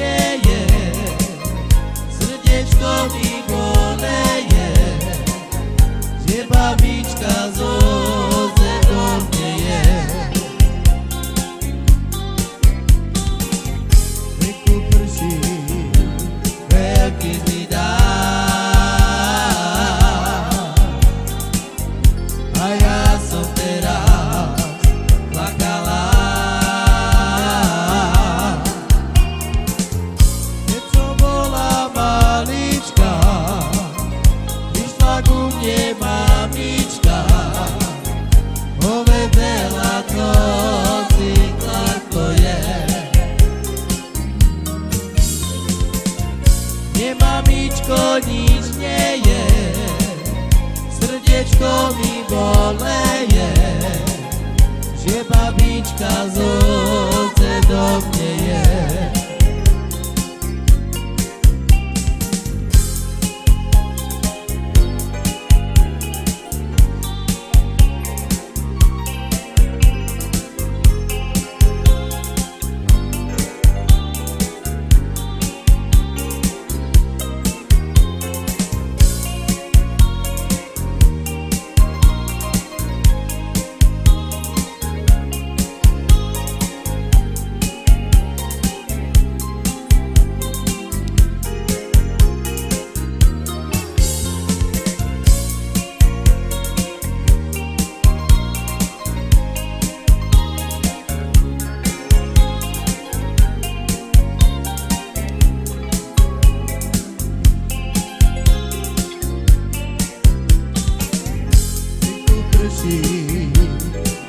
nie je, srdiečko mi boleje, že babička zo zemou nie je. Venku prší, veľký mi dá, a ja som teraz plakala. Keď som bola malička, vyšla ku mne mamička, povedela, čo si to je. Nie, mamičko, nič nie je, srdiečko mi boleje, že babička zo do mne je.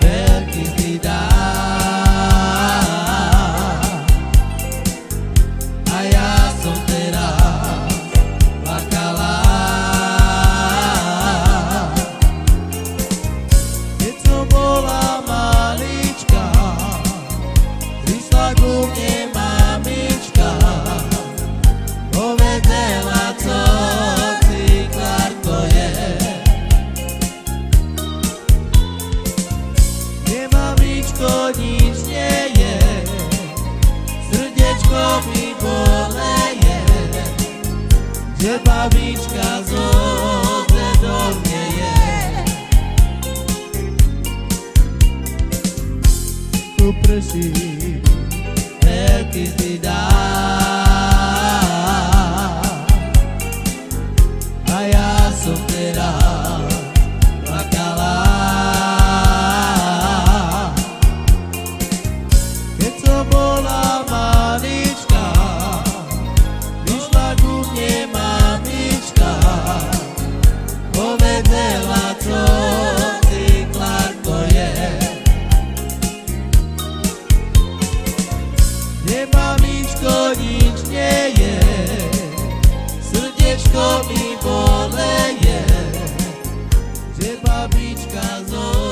Veľký mi dá, a ja som teraz plakala. Keď som bola malička, prišla ku mne mamička, povedela, co ciklár to je. Nič nie je, srdiečko mi boleje, že babička zo do mne je. Tu prší, veľký mi dá, a ja som teraz plakala. Bola malička, vyšla ku mne mamička, povedela, čo ciklár to je. Nie, mamičko, nič nie je, srdiečko mi boleje, že babička zo